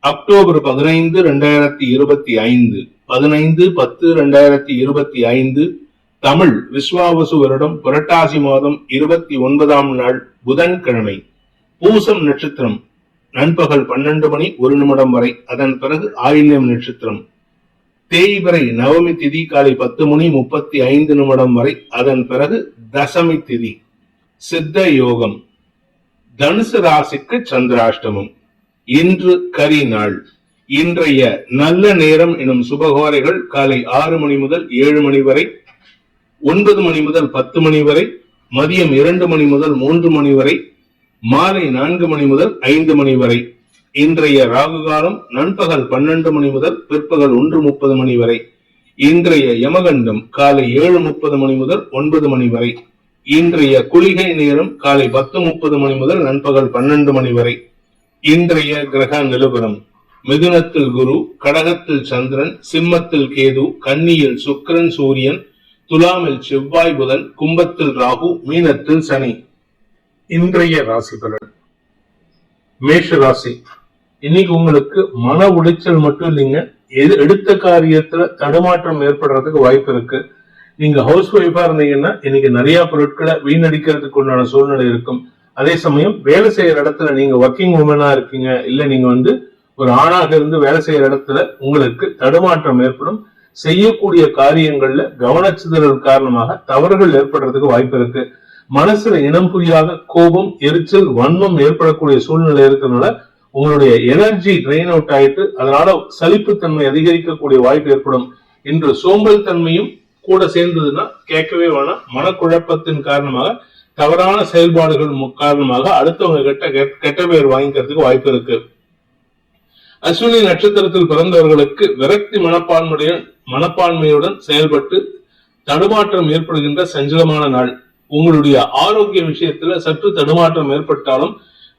October 15, 2025 15/10/2025 Tamil Vishvavasu வருடம் புரட்டாசி மாதம் 29ஆம் நாள் புதன்கிழமை. பூசம் நட்சத்திரம் நண்பகல் 12 மணி 1 நிமிடம் வரை, அதன் பிறகு ஆயில்யம் நட்சத்திரம். தேய்பிறை நவமி திதி காலை 10 மணி 35 நிமிடம் வரை, அதன் பிறகு தசமி திதி. சித்த யோகம். தனுசு ராசிக்கு சந்திராஷ்டமம். இன்று கரி நாள். இன்றைய நல்ல நேரம் எனும் சுபகோரைகள் காலை 6 மணி முதல் 7 மணி வரை, 9 மணி முதல் 10 மணி வரை, மதியம் 2 மணி முதல் 3 மணி வரை, மாலை 4 மணி முதல் 5 மணி வரை. இன்றைய ராகு காலம் நண்பகல் 12 மணி முதல் பிற்பகல் 1:30 மணி வரை. இன்றைய யமகண்டம் காலை 7:30 மணி முதல் 9 மணி வரை. இன்றைய குளிகை நேரம் காலை 10:30 மணி முதல் நண்பகல் 12 மணி வரை. இன்றைய கிரக நிலவரம்: மிதுனத்தில் குரு, கடகத்தில் சந்திரன், சிம்மத்தில் கேது, கன்னியில் சுக்கிரன் சூரியன், துலாமில் செவ்வாய் புதன், கும்பத்தில் ராகு, மீனத்தில் சனி. இன்றைய ராசி பலன். மேஷ ராசி. இன்னைக்கு உங்களுக்கு மன உளைச்சல் மட்டும் இல்லைங்க, எடுத்த காரியத்துல தடுமாற்றம் ஏற்படுறதுக்கு வாய்ப்பு இருக்கு. நீங்க ஹவுஸ் ஒய்ஃபா இருந்தீங்கன்னா இன்னைக்கு நிறைய பொருட்களை வீணடிக்கிறதுக்கு உண்டான சூழ்நிலை இருக்கும். அதே சமயம் வேலை செய்யற இடத்துல நீங்க ஒர்க்கிங் உமனா இருக்கீங்க, இல்ல நீங்க ஒரு ஆணாக இருந்து வேலை செய்யற இடத்துல உங்களுக்கு தடுமாற்றம் ஏற்படும். செய்யக்கூடிய காரியங்கள்ல கவனச்சிதறல் காரணமாக தவறுகள் ஏற்படுறதுக்கு வாய்ப்பு இருக்கு. மனசுல இனம் புரியாத கோபம், எரிச்சல், வன்மம் ஏற்படக்கூடிய சூழ்நிலை இருக்கிறதுனால உங்களுடைய எனர்ஜி ட்ரெயின் அவுட் ஆயிட்டு அதனால சலிப்புத்தன்மை அதிகரிக்கக்கூடிய வாய்ப்பு ஏற்படும். இன்று சோம்பல் தன்மையும் கூட சேர்ந்ததுன்னா கேட்கவே வேணாம். மனக்குழப்பத்தின் காரணமாக தவறான செயல்பாடுகள் காரணமாக அடுத்தவங்க கெட்ட பெயர் வாங்கிக்கிறதுக்கு வாய்ப்பு இருக்கு. அஸ்வினி நட்சத்திரத்தில் பிறந்தவர்களுக்கு விரக்தி மனப்பான்மையுடன் செயல்பட்டு தடுமாற்றம் ஏற்படுகின்ற சஞ்சலமான நாள். உங்களுடைய ஆரோக்கிய விஷயத்துல சற்று தடுமாற்றம் ஏற்பட்டாலும்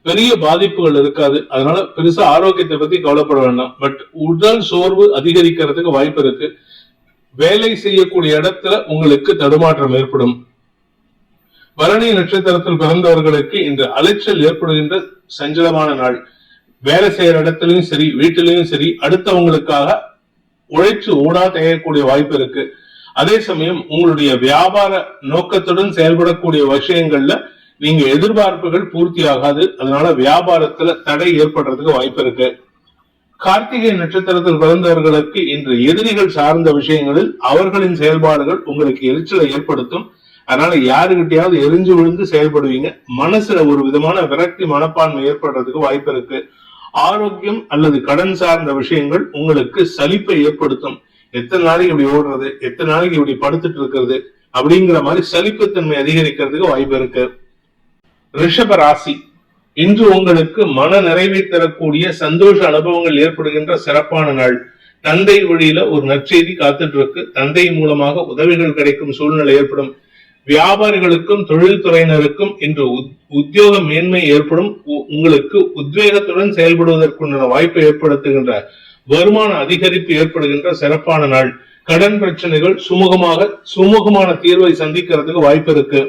பெரிய பாதிப்புகள் இருக்காது. அதனால பெருசா ஆரோக்கியத்தை பத்தி கவலைப்பட வேண்டாம். பட் உடல் சோர்வு அதிகரிக்கிறதுக்கு வாய்ப்பு இருக்கு. வேலை செய்யக்கூடிய இடத்துல உங்களுக்கு தடுமாற்றம் ஏற்படும். பரணி நட்சத்திரத்தில் பிறந்தவர்களுக்கு இன்று அலைச்சல் ஏற்படுகின்ற சஞ்சலமான நாள். வேலை செய்யற இடத்திலையும் சரி, வீட்டிலையும் சரி, அடுத்தவங்களுக்காக உழைச்சு ஓடா தேயக்கூடிய வாய்ப்பு இருக்கு. அதே சமயம் உங்களுடைய வியாபார நோக்கத்துடன் செயல்படக்கூடிய விஷயங்கள்ல நீங்க எதிர்பார்ப்புகள் பூர்த்தி ஆகாது. அதனால வியாபாரத்துல தடை ஏற்படுறதுக்கு வாய்ப்பு இருக்கு. கார்த்திகை நட்சத்திரத்தில் பிறந்தவர்களுக்கு இன்று எதிரிகள் சார்ந்த விஷயங்களில் அவர்களின் செயல்பாடுகள் உங்களுக்கு எரிச்சலை ஏற்படுத்தும். அதனால யாருகிட்டையாவது எரிஞ்சு விழுந்து செயல்படுவீங்க. மனசுல ஒரு விதமான விரக்தி மனப்பான்மை ஏற்படுறதுக்கு வாய்ப்பு இருக்கு. ஆரோக்கியம் அல்லது கடன் சார்ந்த விஷயங்கள் உங்களுக்கு சலிப்பை ஏற்படுத்தும். எத்தனை நாளைக்கு இப்படி ஓடுறது, எத்தனை நாளைக்கு இப்படி படுத்துட்டு இருக்கிறது அப்படிங்கிற மாதிரி சலிப்புத்தன்மை அதிகரிக்கிறதுக்கு வாய்ப்பு இருக்கு. ரிஷப ராசி. இன்று உங்களுக்கு மன நிறைவை தரக்கூடிய சந்தோஷ அனுபவங்கள் ஏற்படுகின்ற சிறப்பான நாள். தந்தை வழியில ஒரு நற்செய்தி காத்துட்டு இருக்கு. தந்தை மூலமாக உதவிகள் கிடைக்கும் சூழ்நிலை ஏற்படும். வியாபாரிகளுக்கும் தொழில்துறையினருக்கும் இன்று உத்தியோக மேன்மை ஏற்படும். உங்களுக்கு உத்வேகத்துடன் செயல்படுவதற்குண்டான வாய்ப்பை ஏற்படுத்துகின்ற வருமான அதிகரிப்பு ஏற்படுகின்ற சிறப்பான நாள். கடன் பிரச்சனைகள் சுமூகமான தீர்வை சந்திக்கிறதுக்கு வாய்ப்பு இருக்கு.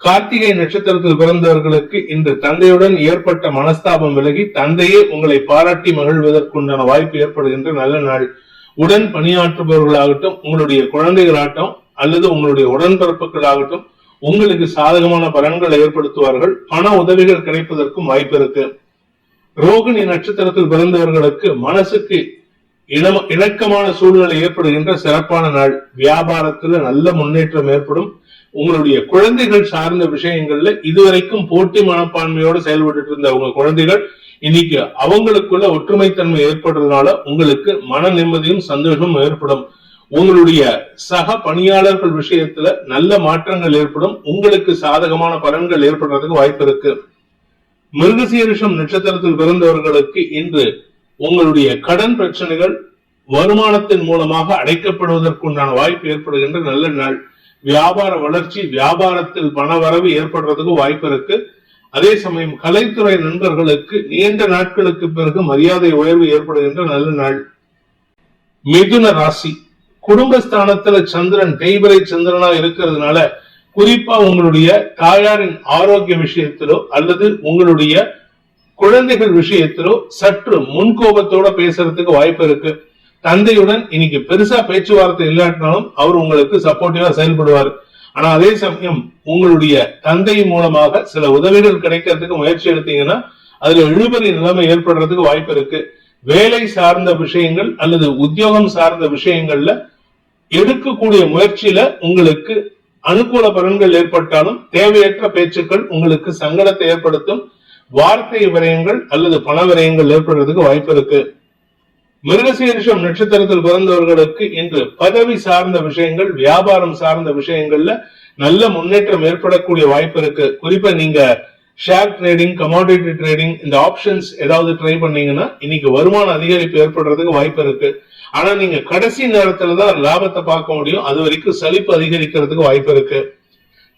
கார்த்திகை நட்சத்திரத்தில் பிறந்தவர்களுக்கு இன்று தந்தையுடன் ஏற்பட்ட மனஸ்தாபம் விலகி தந்தையே உங்களை பாராட்டி மகிழ்வதற்குண்டான வாய்ப்பு ஏற்படுகின்ற நல்ல நாள். உடன் பணியாற்றுபவர்களாகட்டும், உங்களுடைய குழந்தைகளாகட்டும் அல்லது உங்களுடைய உடன்பிறப்புகள் ஆகட்டும் உங்களுக்கு சாதகமான பலன்களை ஏற்படுத்துவார்கள். பண உதவிகள் கிடைப்பதற்கும் வாய்ப்பு இருக்கு. ரோகிணி நட்சத்திரத்தில் பிறந்தவர்களுக்கு மனசுக்கு இணக்கமான சூழ்நிலை ஏற்படுகின்ற சிறப்பான நாள். வியாபாரத்துல நல்ல முன்னேற்றம் ஏற்படும். உங்களுடைய குழந்தைகள் சார்ந்த விஷயங்கள்ல இதுவரைக்கும் போட்டி மனப்பான்மையோடு செயல்பட்டு இருந்த உங்க குழந்தைகள் இன்னைக்கு அவங்களுக்குள்ள ஒற்றுமைத்தன்மை ஏற்படுறதுனால உங்களுக்கு மன நிம்மதியும் சந்தோஷமும் ஏற்படும். உங்களுடைய சக பணியாளர்கள் விஷயத்துல நல்ல மாற்றங்கள் ஏற்படும். உங்களுக்கு சாதகமான பலன்கள் ஏற்படுறதுக்கு வாய்ப்பு இருக்கு. மிருகசீரிஷம் நட்சத்திரத்தில் பிறந்தவர்களுக்கு இன்று உங்களுடைய கடன் பிரச்சனைகள் வருமானத்தின் மூலமாக அடைக்கப்படுவதற்குண்டான வாய்ப்பு ஏற்படுகின்ற நல்ல நாள். வியாபார வளர்ச்சி, வியாபாரத்தில் பண வரவு ஏற்படுறதுக்கு வாய்ப்பு இருக்கு. அதே சமயம் கலைத்துறை நண்பர்களுக்கு நீண்ட நாட்களுக்கு பிறகு மரியாதை உயர்வு ஏற்படுகின்ற நல்ல நாள். மிதுன ராசி. குடும்பஸ்தானத்துல சந்திரன் தேய்பிறை சந்திரனா இருக்கிறதுனால குறிப்பா உங்களுடைய தாயாரின் ஆரோக்கிய விஷயத்திலோ அல்லது உங்களுடைய குழந்தைகள் விஷயத்திலோ சற்று முன்கோபத்தோட பேசுறதுக்கு வாய்ப்பு இருக்கு. தந்தையுடன் இன்னைக்கு பெருசா பேச்சுவார்த்தை இல்லாட்டினாலும் அவர் உங்களுக்கு சப்போர்ட்டிவா செயல்படுவார். ஆனா அதே சமயம் உங்களுடைய தந்தை மூலமாக சில உதவிகள் கிடைக்கிறதுக்கு முயற்சி எடுத்தீங்கன்னா அதுல இழுபறி நிலைமை ஏற்படுறதுக்கு வாய்ப்பு இருக்கு. வேலை சார்ந்த விஷயங்கள் அல்லது உத்தியோகம் சார்ந்த விஷயங்கள்ல எடுக்கக்கூடிய முயற்சியில உங்களுக்கு அனுகூல பலன்கள் ஏற்பட்டாலும் தேவையற்ற பேச்சுக்கள் உங்களுக்கு சங்கடத்தை ஏற்படுத்தும். வார்த்தை விரயங்கள் அல்லது பண விரயங்கள் ஏற்படுறதுக்கு வாய்ப்பு இருக்கு. மிருகசீரிஷம் நட்சத்திரத்தில் பிறந்தவர்களுக்கு இன்று பதவி சார்ந்த விஷயங்கள், வியாபாரம் சார்ந்த விஷயங்கள்ல நல்ல முன்னேற்றம் ஏற்படக்கூடிய வாய்ப்பு இருக்கு. குறிப்பா நீங்க ஷேர் ட்ரேடிங், கமாடிட்டி ட்ரேடிங், இந்த ஆப்ஷன்ஸ் ஏதாவது ட்ரை பண்ணீங்கன்னா இன்னைக்கு வருமான அதிகரிப்பு ஏற்படுறதுக்கு வாய்ப்பு இருக்கு. ஆனா நீங்க கடைசி நேரத்துலதான் லாபத்தை பார்க்க முடியும். அது வரைக்கும் சலிப்பு அதிகரிக்கிறதுக்கு வாய்ப்பு இருக்கு.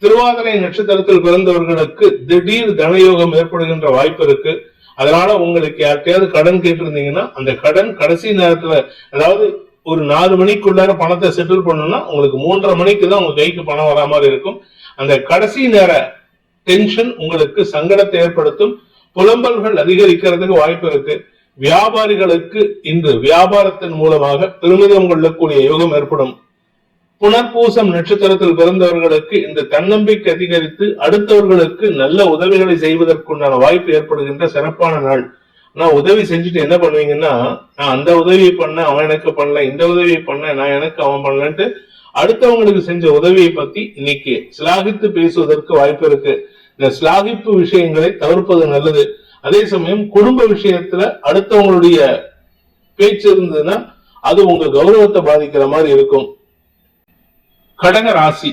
திருவாதிரை நட்சத்திரத்தில் பிறந்தவர்களுக்கு திடீர் தனயோகம் ஏற்படுகின்ற வாய்ப்பு இருக்கு. அதனால உங்களுக்கு யார்கிட்டயாவது கடன் கேட்டிருந்தீங்கன்னா அந்த கடன் கடைசி நேரத்துல, அதாவது ஒரு 4 மணிக்குள்ளார பணத்தை செட்டில் பண்ணணும்னா உங்களுக்கு 3:30 மணிக்கு தான் உங்க கைக்கு பணம் வரா மாதிரி இருக்கும். அந்த கடைசி நேர டென்ஷன் உங்களுக்கு சங்கடத்தை ஏற்படுத்தும். புலம்பல்கள் அதிகரிக்கிறதுக்கு வாய்ப்பு இருக்கு. வியாபாரிகளுக்கு இன்று வியாபாரத்தின் மூலமாக பெருமிதம் கொள்ளக்கூடிய யோகம் ஏற்படும். புனர்பூசம் நட்சத்திரத்தில் பிறந்தவர்களுக்கு இந்த தன்னம்பிக்கை அதிகரித்து அடுத்தவர்களுக்கு நல்ல உதவிகளை செய்வதற்குண்டான வாய்ப்பு ஏற்படுகின்ற சிறப்பான நாள். நான் உதவி செஞ்சுட்டு என்ன பண்ணுவீங்கன்னா, நான் அந்த உதவியை பண்ண அவன் எனக்கு பண்ணல, இந்த உதவியை பண்ண நான் எனக்கு அவன் பண்ணலன்ட்டு அடுத்தவங்களுக்கு செஞ்ச உதவியை பத்தி இன்னைக்கு சிலாகித்து பேசுவதற்கு வாய்ப்பு இருக்கு. இந்த சிலாகிப்பு விஷயங்களை தவிர்ப்பது நல்லது. அதே சமயம் குடும்ப விஷயத்துல அடுத்தவங்களுடைய பேச்சு இருந்ததுன்னா அது உங்க கௌரவத்தை பாதிக்கிற மாதிரி இருக்கும். கடக ராசி,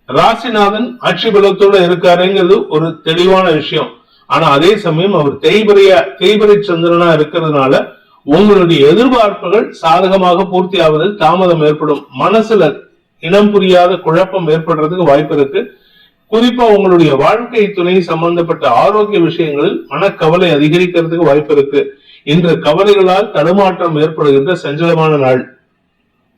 ராசிநாதன் ஆட்சி பலத்தோட இருக்காருங்கிறது ஒரு தெளிவான விஷயம். ஆனா அதே சமயம் அவர் தேய்பிரை சந்திரனா இருக்கிறதுனால உங்களுடைய எதிர்பார்ப்புகள் சாதகமாக பூர்த்தி ஆவதில் தாமதம் ஏற்படும். மனசுல இனம் புரியாத குழப்பம் ஏற்படுறதுக்கு வாய்ப்பு இருக்கு. குறிப்பா உங்களுடைய வாழ்க்கை துணை சம்பந்தப்பட்ட ஆரோக்கிய விஷயங்களில் மனக்கவலை அதிகரிக்கிறதுக்கு வாய்ப்பு இருக்கு. இன்று கவலைகளால் தடுமாற்றம் ஏற்படுகின்ற சஞ்சலமான நாள்.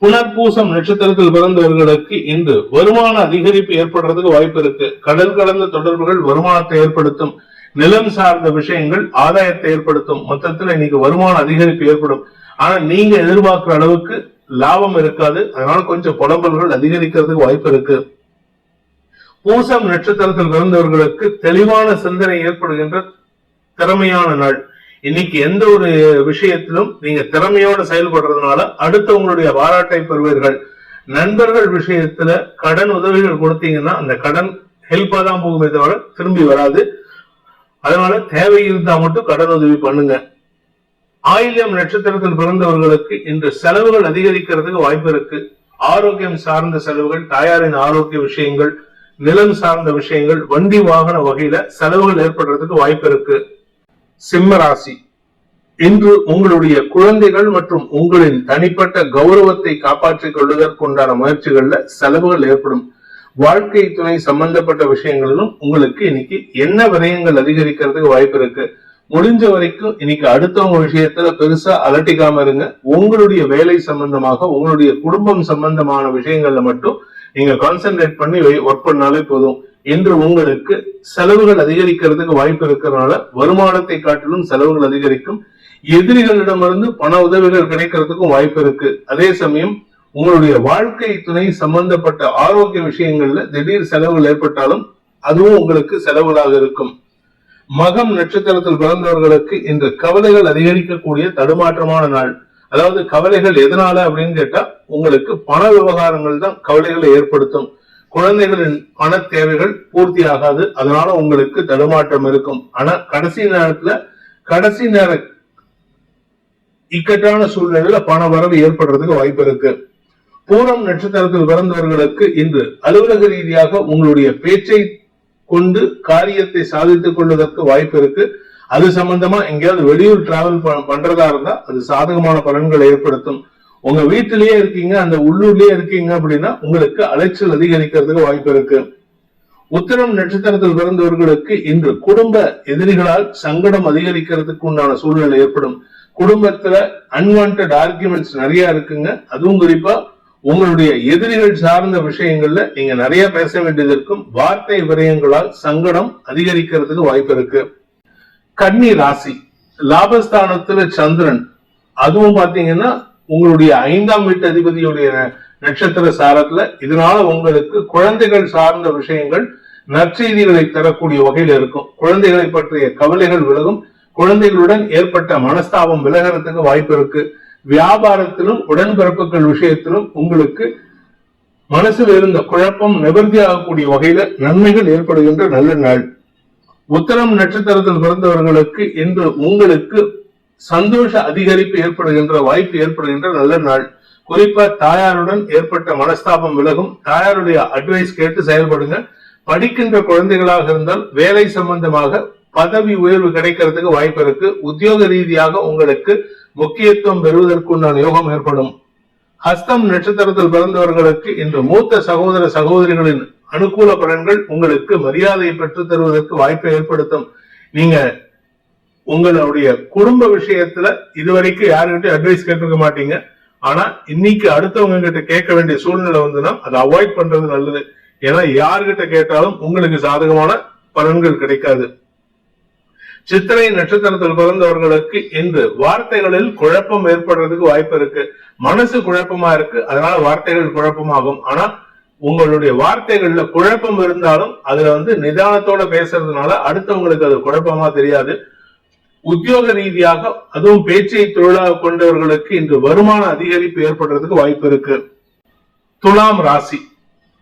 புனர்பூசம் நட்சத்திரத்தில் பிறந்தவர்களுக்கு இன்று வருமான அதிகரிப்பு ஏற்படுறதுக்கு வாய்ப்பு இருக்கு. கடல் கடந்த தொடர்புகள் வருமானத்தை ஏற்படுத்தும். நிலம் சார்ந்த விஷயங்கள் ஆதாயத்தை ஏற்படுத்தும். மொத்தத்துல இன்னைக்கு வருமான அதிகரிப்பு ஏற்படும். ஆனா நீங்க எதிர்பார்க்கிற அளவுக்கு லாபம் இருக்காது. அதனால கொஞ்சம் புலம்பல்கள் அதிகரிக்கிறதுக்கு வாய்ப்பு இருக்கு. பூசம் நட்சத்திரத்தில் பிறந்தவர்களுக்கு தெளிவான சிந்தனை ஏற்படுகின்ற திறமையான நாள். இன்னைக்கு எந்த ஒரு விஷயத்திலும் நீங்க திறமையோட செயல்படுறதுனால அடுத்தவங்களுடைய பாராட்டை பெறுவீர்கள். நண்பர்கள் விஷயத்துல கடன் உதவிகள் கொடுத்தீங்கன்னா அந்த கடன் ஹெல்ப்பா தான் போகுமே தவிர திரும்பி வராது. அதனால தேவை இருந்தா மட்டும் கடன் உதவி பண்ணுங்க. ஆயில்யம் நட்சத்திரத்தில் பிறந்தவர்களுக்கு இன்று செலவுகள் அதிகரிக்கிறதுக்கு வாய்ப்பு இருக்கு. ஆரோக்கியம் சார்ந்த செலவுகள், தாயாரின் ஆரோக்கிய விஷயங்கள், நிலம் சார்ந்த விஷயங்கள், வண்டி வாகன வகையில செலவுகள் ஏற்படுறதுக்கு வாய்ப்பு இருக்கு. சிம்ம ராசி, இன்று உங்களுடைய குழந்தைகள் மற்றும் உங்களின் தனிப்பட்ட கௌரவத்தை காப்பாற்றிக் கொள்வதற்குண்டான முயற்சிகள்ல செலவுகள் ஏற்படும். வாழ்க்கை துணை சம்பந்தப்பட்ட விஷயங்களிலும் உங்களுக்கு இன்னைக்கு என்ன விரயங்கள் அதிகரிக்கிறதுக்கு வாய்ப்பு இருக்கு. முடிஞ்ச வரைக்கும் இன்னைக்கு அடுத்தவங்க விஷயத்துல பெருசா அலட்டிக்காம இருங்க. உங்களுடைய வேலை சம்பந்தமாக உங்களுடைய குடும்பம் சம்பந்தமான விஷயங்கள்ல மட்டும் நீங்க கான்சென்ட்ரேட் பண்ணி ஒர்க் பண்ணாலே போதும். இன்று உங்களுக்கு செலவுகள் அதிகரிக்கிறதுக்கு வாய்ப்பு இருக்கிறதுனால வருமானத்தை காட்டிலும் செலவுகள் அதிகரிக்கும். எதிரிகளிடமிருந்து பண உதவிகள் கிடைக்கிறதுக்கும் வாய்ப்பு இருக்கு. அதே சமயம் உங்களுடைய வாழ்க்கை துணை சம்பந்தப்பட்ட ஆரோக்கிய விஷயங்கள்ல திடீர் செலவுகள் ஏற்பட்டாலும் அதுவும் உங்களுக்கு செலவுகளாக இருக்கும். மகம் நட்சத்திரத்தில் பிறந்தவர்களுக்கு இன்று கவலைகள் அதிகரிக்கக்கூடிய தடுமாற்றமான நாள். அதாவது கவலைகள் எதனால அப்படின்னு கேட்டா உங்களுக்கு பண விவகாரங்கள் தான் கவலைகளை ஏற்படுத்தும். குழந்தைகளின் பண தேவைகள் பூர்த்தி ஆகாது. அதனால உங்களுக்கு தடுமாற்றம் இருக்கும். ஆனா கடைசி நேர இக்கட்டான சூழ்நிலையில பண வரவு ஏற்படுறதுக்கு வாய்ப்பு இருக்கு. பூரம் நட்சத்திரத்தில் பிறந்தவர்களுக்கு இன்று அலுவலக ரீதியாக உங்களுடைய பேச்சை கொண்டு காரியத்தை சாதித்துக் கொள்வதற்கு வாய்ப்பு இருக்கு. அது சம்பந்தமா எங்கேயாவது வெளியூர் டிராவல் பண்றதா இருந்தா அது சாதகமான பலன்களை ஏற்படுத்தும். உங்க வீட்டிலேயே இருக்கீங்க, அந்த உள்ளூர்லயே இருக்கீங்க அப்படின்னா உங்களுக்கு அலைச்சல் அதிகரிக்கிறதுக்கு வாய்ப்பு இருக்கு. உத்திரம் நட்சத்திரத்தில் பிறந்தவர்களுக்கு இன்று குடும்ப எதிரிகளால் சங்கடம் அதிகரிக்கிறதுக்கு உண்டான சூழ்நிலை ஏற்படும். குடும்பத்துல அன்வான்ட் ஆர்குமெண்ட்ஸ் நிறைய இருக்குங்க. அதுவும் குறிப்பா உங்களுடைய எதிரிகள் சார்ந்த விஷயங்கள்ல நீங்க நிறைய பேச வேண்டியது இருக்கும். வார்த்தை விரயங்களால் சங்கடம் அதிகரிக்கிறதுக்கு வாய்ப்பு இருக்கு. கன்னி ராசி, லாபஸ்தானத்துல சந்திரன், அதுவும் பாத்தீங்கன்னா உங்களுடைய 5ஆம் வீட்டு அதிபதியுடைய நட்சத்திர சாரத்துல. இதனால உங்களுக்கு குழந்தைகள் சார்ந்த விஷயங்கள் நற்செய்திகளை தரக்கூடிய வகையில் இருக்கும். குழந்தைகளை பற்றிய கவலைகள் விலகும். குழந்தைகளுடன் ஏற்பட்ட மனஸ்தாபம் விலகிறதுக்கு வாய்ப்பு இருக்கு. வியாபாரத்திலும் உடன்பிறப்புகள் விஷயத்திலும் உங்களுக்கு மனசில் இருந்த குழப்பம் நிவர்த்தியாகக்கூடிய வகையில நன்மைகள் ஏற்படுகின்ற நல்ல நாள். உத்தரம் நட்சத்திரத்தில் பிறந்தவர்களுக்கு இன்று உங்களுக்கு சந்தோஷ அதிகரிப்பு ஏற்படுகின்ற வாய்ப்பு ஏற்படுகின்ற நல்ல நாள். குறிப்பா தாயாருடன் ஏற்பட்ட மனஸ்தாபம் விலகும். தாயாருடைய அட்வைஸ் கேட்டு செயல்படுங்க. படிக்கின்ற குழந்தைகளாக இருந்தால் வேலை சம்பந்தமாக பதவி உயர்வு கிடைக்கிறதுக்கு வாய்ப்பு இருக்கு. உத்தியோக ரீதியாக உங்களுக்கு முக்கியத்துவம் பெறுவதற்குண்டான யோகம் ஏற்படும். ஹஸ்தம் நட்சத்திரத்தில் பிறந்தவர்களுக்கு இன்று மூத்த சகோதர சகோதரிகளின் அனுகூல பலன்கள் உங்களுக்கு மரியாதையை பெற்றுத் தருவதற்கு வாய்ப்பை ஏற்படுத்தும். நீங்க உங்களுடைய குடும்ப விஷயத்துல இதுவரைக்கும் யாருக்கிட்ட அட்வைஸ் கேட்டிருக்க மாட்டீங்க. ஆனா இன்னைக்கு அடுத்தவங்க கிட்ட கேட்க வேண்டிய சூழ்நிலை வந்துன்னா அதை அவாய்ட் பண்றது நல்லது. ஏன்னா யாருகிட்ட கேட்டாலும் உங்களுக்கு சாதகமான பலன்கள் கிடைக்காது. சித்திரை நட்சத்திரத்தில் பிறந்தவர்களுக்கு இன்று வார்த்தைகளில் குழப்பம் ஏற்படுறதுக்கு வாய்ப்பு இருக்கு. மனசு குழப்பமா இருக்கு, அதனால வார்த்தைகள் குழப்பமாகும். ஆனா உங்களுடைய வார்த்தைகள்ல குழப்பம் இருந்தாலும் அதுல நிதானத்தோட பேசுறதுனால அடுத்தவங்களுக்கு அது குழப்பமா தெரியாது. உத்தியோக ரீதியாக அதுவும் பேச்சை தொழிலாக கொண்டவர்களுக்கு இன்று வருமான அதிகரிப்பு ஏற்படுறதுக்கு வாய்ப்பு இருக்கு. துலாம் ராசி,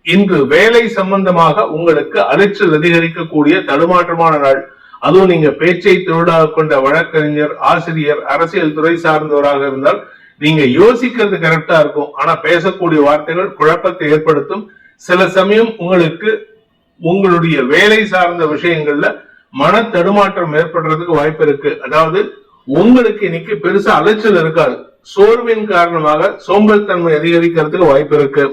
இன்று வேலை சம்பந்தமாக உங்களுக்கு அலைச்சல் அதிகரிக்கக்கூடிய தடுமாற்றமான நாள். அதுவும் நீங்க பேச்சை தொழிலாக கொண்ட வழக்கறிஞர், ஆசிரியர், அரசியல் துறை சார்ந்தவராக இருந்தால் நீங்க யோசிக்கிறது கரெக்டா இருக்கும். ஆனா பேசக்கூடிய வார்த்தைகள் குழப்பத்தை ஏற்படுத்தும். சில சமயம் உங்களுக்கு உங்களுடைய வேலை சார்ந்த விஷயங்கள்ல மன தடுமாற்றம் ஏற்படுறதுக்கு வாய்ப்பு இருக்கு. அதாவது உங்களுக்கு இன்னைக்கு பெருசா அலைச்சல் இருக்காது. சோர்வின் காரணமாக சோம்பல்தன்மை அதிகரிக்கிறதுக்கு வாய்ப்பு இருக்கு.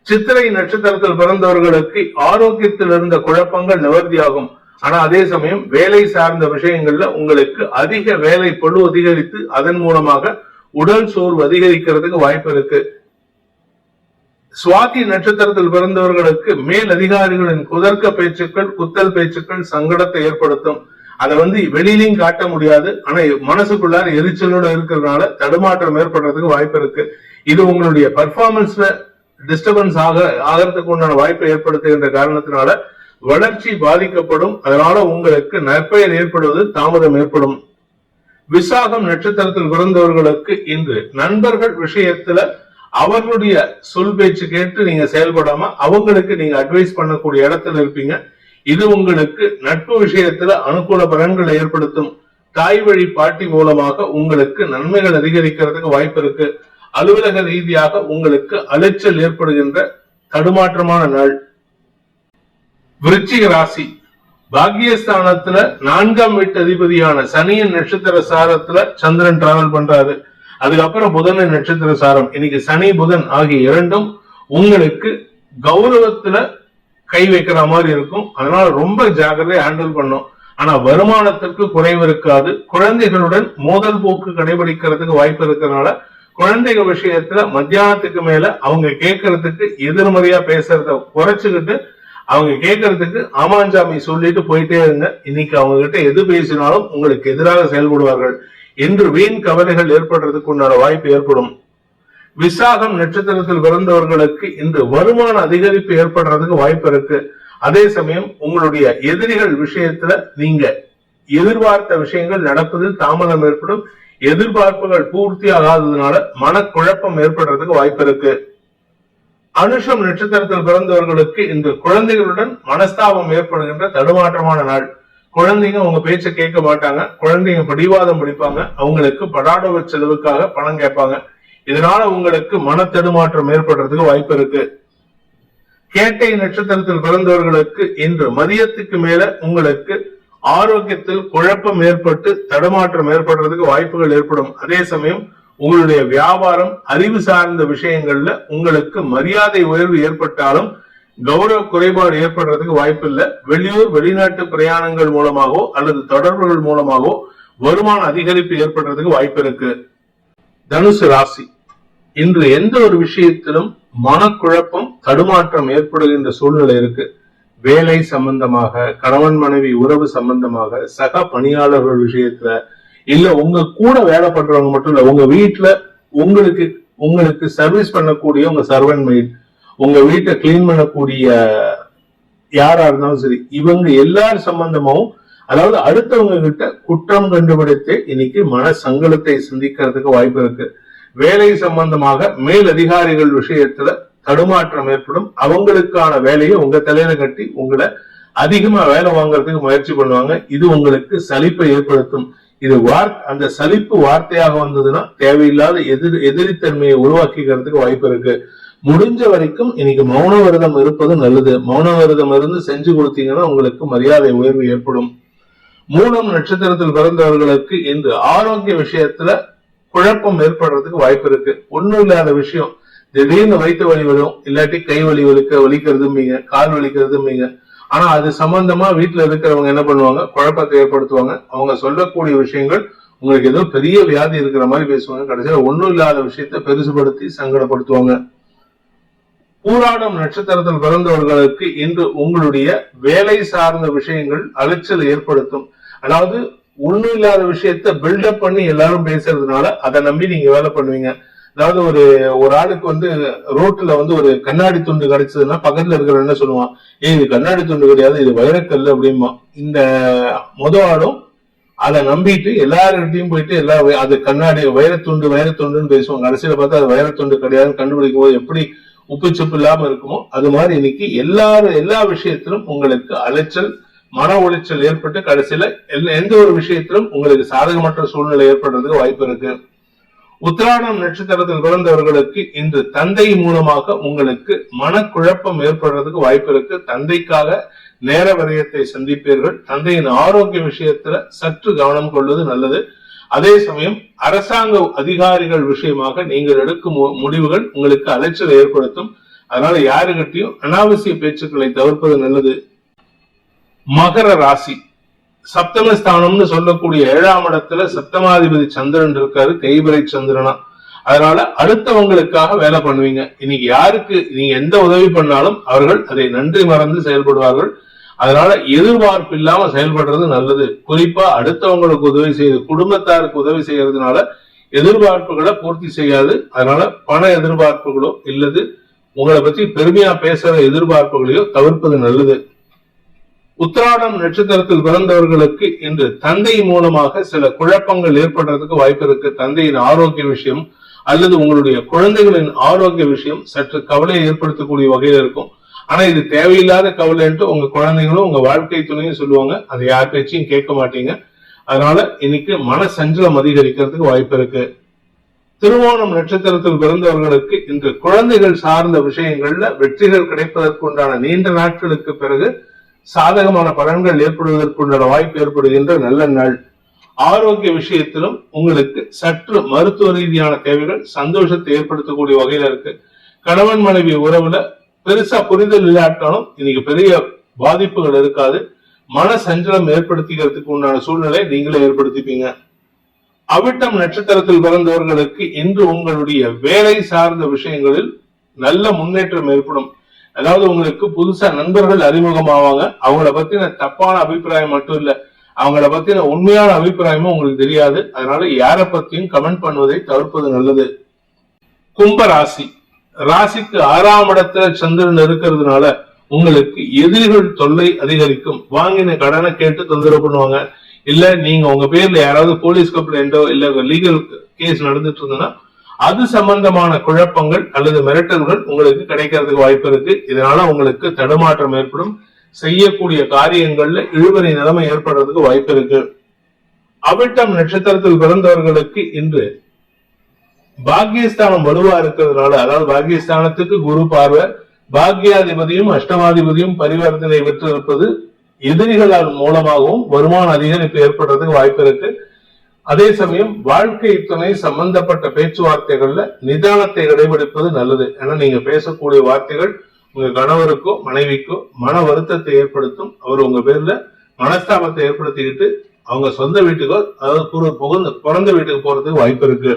சித்திரை நட்சத்திரத்தில் பிறந்தவர்களுக்கு ஆரோக்கியத்தில் இருந்த குழப்பங்கள் நிவர்த்தியாகும். ஆனா அதே சமயம் வேலை சார்ந்த விஷயங்கள்ல உங்களுக்கு அதிக வேலை பளு அதிகரித்து அதன் மூலமாக உடல் சோர்வு அதிகரிக்கிறதுக்கு வாய்ப்பு இருக்கு. சுவாதி நட்சத்திரத்தில் பிறந்தவர்களுக்கு மேல் அதிகாரிகளின் குதர்க்க பேச்சுக்கள், குத்தல் பேச்சுக்கள் சங்கடத்தை ஏற்படுத்தும். அதை வெளியிலையும் காட்ட முடியாது. ஆனா மனசுக்குள்ளார எரிச்சலோட இருக்கிறதுனால தடுமாற்றம் ஏற்படுறதுக்கு வாய்ப்பு இருக்கு. இது உங்களுடைய பர்ஃபார்மன்ஸ்ல டிஸ்டர்பன்ஸ் ஆகிறதுக்கு உண்டான வாய்ப்பை ஏற்படுத்துகின்ற காரணத்தினால வளர்ச்சி பாதிக்கப்படும். அதனால உங்களுக்கு நற்பெயர் ஏற்படுவது தாமதம் ஏற்படும். விசாகம் நட்சத்திரத்தில் பிறந்தவர்களுக்கு இன்று நண்பர்கள் விஷயத்துல அவர்களுடைய சொல் பேச்சு கேட்டு நீங்க செயல்படாம அவங்களுக்கு நீங்க அட்வைஸ் பண்ணக்கூடிய இடத்துல இருப்பீங்க. இது உங்களுக்கு நட்பு விஷயத்துல அனுகூல பலன்களை ஏற்படுத்தும். தாய் வழி பாட்டி மூலமாக உங்களுக்கு நன்மைகள் அதிகரிக்கிறதுக்கு வாய்ப்பு இருக்கு. அலுவலக ரீதியாக உங்களுக்கு அலைச்சல் ஏற்படுகின்ற தடுமாற்றமான நாள். விருச்சிக ராசி, பாக்கியஸ்தானத்துல 4ஆம் வீட்டு அதிபதியான சனியின் நட்சத்திர சாரத்துல சந்திரன் டிராவல் பண்றாரு. அதுக்கப்புறம் புதனின் நட்சத்திர சாரம். இன்னைக்கு சனி புதன் ஆகிய இரண்டும் உங்களுக்கு கௌரவத்துல கை வைக்கிற மாதிரி இருக்கும். அதனால ரொம்ப ஜாக்கிரதையா ஹேண்டில் பண்ணும். ஆனா வருமானத்திற்கு குறைவு இருக்காது. குழந்தைகளுடன் மோதல் போக்கு கடைபிடிக்கிறதுக்கு வாய்ப்பு இருக்கிறதுனால குழந்தைகள் விஷயத்துல மத்தியானத்துக்கு மேல அவங்க கேட்கறதுக்கு எதிர்மறையா பேசுறத குறைச்சுக்கிட்டு அவங்க கேட்கறதுக்கு ஆமாஞ்சாமி சொல்லிட்டு போயிட்டே இருங்க. இன்னைக்கு அவங்க கிட்ட எது பேசினாலும் உங்களுக்கு எதிராக செயல்படுவார்கள் என்று வீண் கவலைகள் ஏற்படுறதுக்கு உண்டான வாய்ப்பு ஏற்படும். விசாகம் நட்சத்திரத்தில் பிறந்தவர்களுக்கு இன்று வருமான அதிகரிப்பு ஏற்படுறதுக்கு வாய்ப்பு இருக்கு. அதே சமயம் உங்களுடைய எதிரிகள் விஷயத்துல நீங்க எதிர்பார்த்த விஷயங்கள் நடப்பதில் தாமதம் ஏற்படும். எதிர்பார்ப்புகள் பூர்த்தி ஆகாததுனால மனக்குழப்பம் ஏற்படுறதுக்கு வாய்ப்பு இருக்கு. அனுஷம் நட்சத்திரத்தில் பிறந்தவர்களுக்கு இன்று குழந்தைகளுடன் மனஸ்தாபம் ஏற்படுகின்ற தடுமாற்றமான நாள். குழந்தைங்க உங்க பேச்ச கேட்க மாட்டாங்க. குழந்தைங்க பிடிவாதம் பிடிப்பாங்க. அவங்களுக்கு படாடோவ செலவுக்காக பணம் கேட்பாங்க. இதனால உங்களுக்கு மன தடுமாற்றம் ஏற்படுறதுக்கு வாய்ப்பு இருக்கு. கேட்டை நட்சத்திரத்தில் பிறந்தவர்களுக்கு இன்று மதியத்துக்கு மேல உங்களுக்கு ஆரோக்கியத்தில் குழப்பம் ஏற்பட்டு தடுமாற்றம் ஏற்படுறதுக்கு வாய்ப்புகள் ஏற்படும். அதே சமயம் உங்களுடைய வியாபாரம், அறிவு சார்ந்த விஷயங்கள்ல உங்களுக்கு மரியாதை உயர்வு ஏற்பட்டாலும் கௌரவ குறைபாடு ஏற்படுறதுக்கு வாய்ப்பு இல்லை. வெளியூர் வெளிநாட்டு பிரயாணங்கள் மூலமாகவோ அல்லது தொடர்புகள் மூலமாகவோ வருமான அதிகரிப்பு ஏற்படுறதுக்கு வாய்ப்பு இருக்கு. தனுசு ராசி, இன்று எந்த ஒரு விஷயத்திலும் மனக்குழப்பம் தடுமாற்றம் ஏற்படுகின்ற சூழ்நிலை இருக்கு. வேலை சம்பந்தமாக, கணவன் மனைவி உறவு சம்பந்தமாக, சக பணியாளர்கள் விஷயத்துல, இல்ல உங்க கூட வேலை பண்றவங்க மட்டும் இல்ல, உங்க வீட்டுல உங்களுக்கு உங்களுக்கு சர்வீஸ் பண்ணக்கூடிய உங்க சர்வன்ட் மெய்ட், உங்க வீட்டை கிளீன் பண்ணக்கூடிய யாரா இருந்தாலும் சரி, இவங்க எல்லார் சம்பந்தமாவும், அதாவது அடுத்தவங்க கிட்ட குற்றம் கண்டுபிடித்து இன்னைக்கு மன சங்கடத்தை சிந்திக்கிறதுக்கு வாய்ப்பு இருக்கு. வேலை சம்பந்தமாக மேல் அதிகாரிகள் விஷயத்துல தடுமாற்றம் ஏற்படும். அவங்களுக்கான வேலையை உங்க தலையில கட்டி உங்களை அதிகமா வேலை வாங்குறதுக்கு முயற்சி பண்ணுவாங்க. இது உங்களுக்கு சலிப்பை ஏற்படுத்தும். இது அந்த சலிப்பு வார்த்தையாக வந்ததுன்னா தேவையில்லாத எதிரித்தன்மையை உருவாக்கிக்கிறதுக்கு வாய்ப்பு இருக்கு. முடிஞ்ச வரைக்கும் இன்னைக்கு மௌன விரதம் இருப்பது நல்லது. மௌன விரதம் இருந்து செஞ்சு கொடுத்தீங்கன்னா உங்களுக்கு மரியாதை உயர்வு ஏற்படும். மூலம் நட்சத்திரத்தில் பிறந்தவர்களுக்கு இன்று ஆரோக்கிய விஷயத்துல குழப்பம் ஏற்படுறதுக்கு வாய்ப்பு இருக்கு. ஒண்ணும் இல்லாத விஷயம் திடீர்னு வயிற்று வலி வரும், இல்லாட்டி கை வலி வலிக்கிறதும்பீங்க, கால் வலிக்கிறதும்பீங்க. ஆனா அது சம்பந்தமா வீட்டுல இருக்கிறவங்க என்ன பண்ணுவாங்க, குழப்பத்தை ஏற்படுத்துவாங்க. அவங்க சொல்லக்கூடிய விஷயங்கள் உங்களுக்கு ஏதோ பெரிய வியாதி இருக்கிற மாதிரி பேசுவாங்க. கடைசியில ஒண்ணும் இல்லாத விஷயத்த பெருசுபடுத்தி சங்கடப்படுத்துவாங்க. பூராடம் நட்சத்திரத்தில் பிறந்தவர்களுக்கு இன்று உங்களுடைய வேலை சார்ந்த விஷயங்கள் அலைச்சல் ஏற்படுத்தும். அதாவது ஒண்ணும் இல்லாத விஷயத்த பில்டப் பண்ணி எல்லாரும் பேசுறதுனால அதை நம்பி நீங்க வேலை பண்ணுவீங்க. அதாவது ஒரு ஆளுக்கு ரோட்ல ஒரு கண்ணாடி துண்டு கிடைச்சதுன்னா பக்கத்துல இருக்கிற என்ன சொல்லுவான், இது கண்ணாடி துண்டு கிடையாது, இது வைரக்கல் அப்படிமா. இந்த ஆளும் அதை நம்பிட்டு எல்லார்கிட்டையும் போயிட்டு அது கண்ணாடி வைரத்துண்டுன்னு பேசுவாங்க. கடைசியில பார்த்தா அது வைரத்துண்டு கிடையாதுன்னு கண்டுபிடிக்கும் போது எப்படி உப்பு சப்பு இல்லாம இருக்குமோ அது மாதிரி இன்னைக்கு எல்லா விஷயத்திலும் உங்களுக்கு அலைச்சல், மன உளைச்சல் ஏற்பட்டு கடைசியில எந்த ஒரு விஷயத்திலும் உங்களுக்கு சாதகமற்ற சூழ்நிலை ஏற்படுறதுக்கு வாய்ப்பு இருக்கு. உத்திராடம் நட்சத்திரத்தில் பிறந்தவர்களுக்கு இன்று தந்தை மூலமாக உங்களுக்கு மனக்குழப்பம் ஏற்படுறதுக்கு வாய்ப்பு இருக்கு. தந்தைக்காக நேர விரயத்தை சந்திப்பீர்கள். தந்தையின் ஆரோக்கிய விஷயத்துல சற்று கவனம் கொள்வது நல்லது. அதே சமயம் அரசாங்க அதிகாரிகள் விஷயமாக நீங்கள் எடுக்கும் முடிவுகள் உங்களுக்கு அலைச்சலை ஏற்படுத்தும். அதனால யாருகிட்டையும் அனாவசிய பேச்சுக்களை தவிர்ப்பது நல்லது. மகர ராசி சப்தமஸ்தானம்னு சொல்லக்கூடிய 7ஆம் இடத்துல சப்தமாதிபதி சந்திரன் இருக்காரு, தேய்பிரை சந்திரனா. அதனால அடுத்தவங்களுக்காக வேலை பண்ணுவீங்க. இன்னைக்கு யாருக்கு நீங்க எந்த உதவி பண்ணாலும் அவர்கள் அதை நன்றி மறந்து செயல்படுவார்கள். அதனால எதிர்பார்ப்பு இல்லாம செயல்படுறது நல்லது. குறிப்பா அடுத்தவங்களுக்கு உதவி செய்து குடும்பத்தாருக்கு உதவி செய்யறதுனால எதிர்பார்ப்புகளை பூர்த்தி செய்யாது. அதனால பண எதிர்பார்ப்புகளோ இல்லது உங்களை பத்தி பெருமையா பேசுற எதிர்பார்ப்புகளையோ தவிர்ப்பது நல்லது. உத்திராடம் நட்சத்திரத்தில் பிறந்தவர்களுக்கு இன்று தந்தை மூலமாக சில குழப்பங்கள் ஏற்படுறதுக்கு வாய்ப்பு இருக்கு. தந்தையின் ஆரோக்கிய விஷயம் அல்லது உங்களுடைய குழந்தைகளின் ஆரோக்கிய விஷயம் சற்று கவலையை ஏற்படுத்தக்கூடிய வகையில் இருக்கும். ஆனா இது தேவையில்லாத கவலைன்ட்டு உங்க குழந்தைங்களும் உங்க வாழ்க்கை துணையும் சொல்லுவாங்க. அதை யார் பேச்சையும் கேட்க மாட்டீங்க. அதனால இன்னைக்கு மன சஞ்சலம் அதிகரிக்கிறதுக்கு வாய்ப்பு இருக்கு. திருவோணம் நட்சத்திரத்தில் பிறந்தவர்களுக்கு இன்று குழந்தைகள் சார்ந்த விஷயங்கள்ல வெற்றிகள் கிடைப்பதற்கு உண்டான நீண்ட நாட்களுக்கு பிறகு சாதகமான பலன்கள் ஏற்படுவதற்குண்டான வாய்ப்பு ஏற்படுகின்ற நல்ல நாள். ஆரோக்கிய விஷயத்திலும் உங்களுக்கு சற்று மருத்துவ ரீதியான தேவைகள் சந்தோஷத்தை ஏற்படுத்தக்கூடிய வகையில இருக்கு. கணவன் மனைவி உறவுல பெருசா புரிதல் இல்லாட்டாலும் இன்னைக்கு பெரிய பாதிப்புகள் இருக்காது. மன சஞ்சலம் ஏற்படுத்திக்கிறதுக்கு உண்டான சூழ்நிலை நீங்களே ஏற்படுத்திப்பீங்க. அவிட்டம் நட்சத்திரத்தில் பிறந்தவர்களுக்கு இன்று உங்களுடைய வேலை சார்ந்த விஷயங்களில் நல்ல முன்னேற்றம் ஏற்படும். அதாவது உங்களுக்கு புதுசா நண்பர்கள் அறிமுகமாவாங்க. அவங்கள பத்தின தப்பான அபிப்பிராயம் மட்டும் இல்ல, அவங்கள பத்தின உண்மையான அபிப்பிராயமும் உங்களுக்கு தெரியாது. அதனால யாரை பத்தியும் கமெண்ட் பண்ணுவதை தவிர்ப்பது நல்லது. கும்ப ராசி ராசிக்கு 6ஆம் இடத்துல சந்திரன் இருக்கிறதுனால உங்களுக்கு எதிரிகள் தொல்லை அதிகரிக்கும். வாங்கின கடனை கேட்டு தொந்தரவு பண்ணுவாங்க. இல்ல நீங்க உங்க பேர்ல யாராவது போலீஸ் கம்ப்ளைண்டோ இல்ல லீகல் கேஸ் நடந்துட்டு இருந்ததுன்னா அது சம்பந்தமான குழப்பங்கள் அல்லது மிரட்டல்கள் உங்களுக்கு கிடைக்கிறதுக்கு வாய்ப்பு இருக்கு. இதனால உங்களுக்கு தடுமாற்றம் ஏற்படும். செய்யக்கூடிய காரியங்கள்ல இழுபறி நிலைமை ஏற்படுறதுக்கு வாய்ப்பு இருக்கு. அவிட்டம் நட்சத்திரத்தில் பிறந்தவர்களுக்கு இன்று பாக்கியஸ்தானம் வலுவா இருக்கிறதுனால, அதாவது பாக்கியஸ்தானத்துக்கு குரு பார்வை, பாக்கியாதிபதியும் அஷ்டமாதிபதியும் பரிவர்த்தனை பெற்றிருப்பது எதிரிகளால் மூலமாகவும் வருமான அதிகரிப்பு ஏற்படுறதுக்கு வாய்ப்பு இருக்கு. அதே சமயம் வாழ்க்கை துணை சம்பந்தப்பட்ட பேச்சுவார்த்தைகள்ல நிதானத்தை கடைபிடிப்பது நல்லது. ஏன்னா நீங்க பேசக்கூடிய வார்த்தைகள் உங்க கணவருக்கோ மனைவிக்கோ மன வருத்தத்தை ஏற்படுத்தும். அவர் உங்க பேர்ல மனஸ்தாபத்தை ஏற்படுத்திக்கிட்டு அவங்க சொந்த வீட்டுக்கோ அதாவது பிறந்த வீட்டுக்கு போறதுக்கு வாய்ப்பு இருக்கு.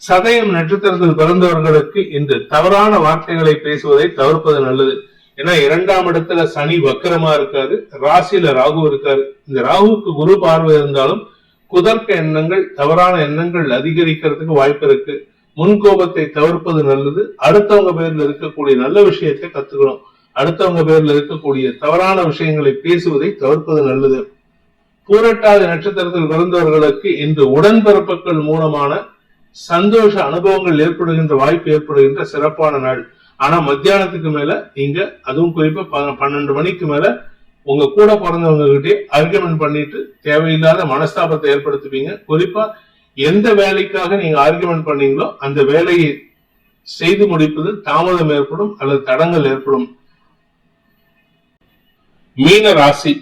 சதயம் நட்சத்திரத்தில் பிறந்தவர்களுக்கு இன்று தவறான வார்த்தைகளை பேசுவதை தவிர்ப்பது நல்லது. ஏன்னா 2ஆம் இடத்துல சனி வக்கரமா இருக்காரு, ராசியில ராகு இருக்காரு. இந்த ராகுவுக்கு குரு பார்வை இருந்தாலும் குதர்க்க எண்ணங்கள், தவறான எண்ணங்கள் அதிகரிக்கிறதுக்கு வாய்ப்பு இருக்கு. முன்கோபத்தை தவிர்ப்பது நல்லது. அடுத்தவங்க பேர்ல இருக்கக்கூடிய நல்ல விஷயத்தை கத்துக்கணும். அடுத்தவங்க பேர்ல இருக்கக்கூடிய தவறான விஷயங்களை பேசுவதை தவிர்ப்பது நல்லது. பூரட்டாதி நட்சத்திரத்தில் பிறந்தவர்களுக்கு இன்று உடன்பிறப்புகள் மூலமான சந்தோஷ அனுபவங்கள் ஏற்படுகின்ற வாய்ப்பு ஏற்படுகின்ற சிறப்பான நாள். ஆனா மத்தியானத்துக்கு மேல நீங்க, அதுவும் குறிப்பா 12 மணிக்கு மேல உங்க கூட பிறந்தவங்க கிட்டே ஆர்கியூமெண்ட் பண்ணிட்டு தேவையில்லாத மனஸ்தாபத்தை ஏற்படுத்துவீங்க. குறிப்பா எந்த வேலைக்காக நீங்க ஆர்கியூமெண்ட் பண்ணீங்களோ அந்த வேலையை செய்து முடிப்பதில் தாமதம் ஏற்படும் அல்லது தடங்கள் ஏற்படும். மீன ராசி,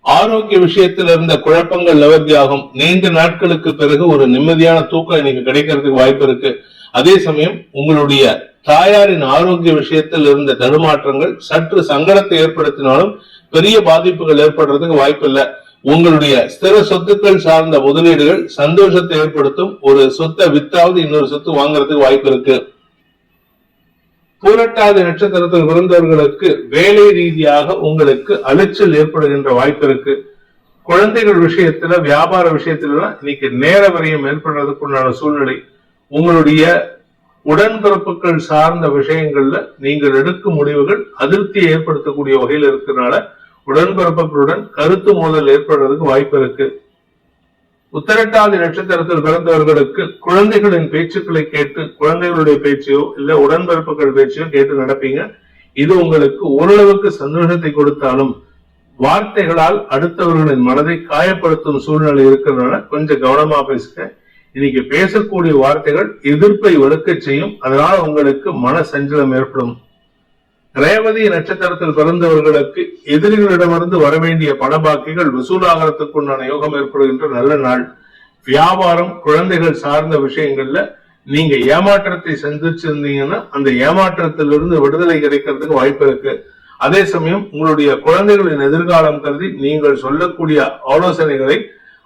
ஆரோக்கிய விஷயத்தில் இருந்த குழப்பங்கள் நிவர்த்தி ஆகும். நீண்ட நாட்களுக்கு பிறகு ஒரு நிம்மதியான தூக்கம் இன்னைக்கு கிடைக்கிறதுக்கு வாய்ப்பு இருக்கு. அதே சமயம் உங்களுடைய தாயாரின் ஆரோக்கிய விஷயத்தில் இருந்த தடுமாற்றங்கள் சற்று சங்கடத்தை ஏற்படுத்தினாலும் பெரிய பாதிப்புகள் ஏற்படுறதுக்கு வாய்ப்பு இல்லை. உங்களுடைய ஸ்திர சொத்துக்கள் சார்ந்த முதலீடுகள் சந்தோஷத்தை ஏற்படுத்தும். ஒரு சொத்தை வித்தாவது இன்னொரு சொத்து வாங்குறதுக்கு வாய்ப்பு இருக்கு. பூரட்டாதி நட்சத்திரத்தில் பிறந்தவர்களுக்கு வேலை ரீதியாக உங்களுக்கு அலைச்சல் ஏற்படுகின்ற வாய்ப்பு இருக்கு. குழந்தைகள் விஷயத்துல, வியாபார விஷயத்துல இன்னைக்கு நேர வரையும் ஏற்படுறதுக்குண்டான சூழ்நிலை. உங்களுடைய உடன்பிறப்புகள் சார்ந்த விஷயங்கள்ல நீங்கள் எடுக்கும் முடிவுகள் அதிருப்தியை ஏற்படுத்தக்கூடிய வகையில் இருக்கிறதுனால உடன்பிறப்புகளுடன் கருத்து மோதல் ஏற்படுறதுக்கு வாய்ப்பு இருக்கு. உத்திரட்டாதி நட்சத்திரத்தில் பிறந்தவர்களுக்கு குழந்தைகளின் பேச்சுக்களை கேட்டு, குழந்தைகளுடைய பேச்சையோ இல்ல உடன்பிறப்புகள் பேச்சையோ கேட்டு நடப்பீங்க. இது உங்களுக்கு ஓரளவுக்கு சந்தோஷத்தை கொடுத்தாலும் வார்த்தைகளால் அடுத்தவர்களின் மனதை காயப்படுத்தும் சூழ்நிலை இருக்கிறதுனால கொஞ்சம் கவனமா பேசுங்க. இன்னைக்கு பேசக்கூடிய வார்த்தைகள் எதிர்ப்பை வலுக்க செய்யும். அதனால உங்களுக்கு மன சஞ்சலம் ஏற்படும். ரேவதி நட்சத்திரத்தில் பிறந்தவர்களுக்கு எதிரிகளிடமிருந்து வரவேண்டிய பணபாக்கிகள் வசூலாகிறதுக்குண்டான யோகம் ஏற்படுகின்ற நல்ல நாள். வியாபாரம், குழந்தைகள் சார்ந்த விஷயங்கள்ல நீங்க ஏமாற்றத்தை சந்திச்சிருந்தீங்கன்னா அந்த ஏமாற்றத்திலிருந்து விடுதலை கிடைக்கிறதுக்கு வாய்ப்பு இருக்கு. அதே சமயம் உங்களுடைய குழந்தைகளின் எதிர்காலம் கருதி நீங்கள் சொல்லக்கூடிய ஆலோசனைகளை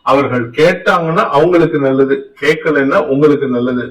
அவர்கள் கேட்டாங்கன்னா அவங்களுக்கு நல்லது, கேட்கலன்னா உங்களுக்கு நல்லது.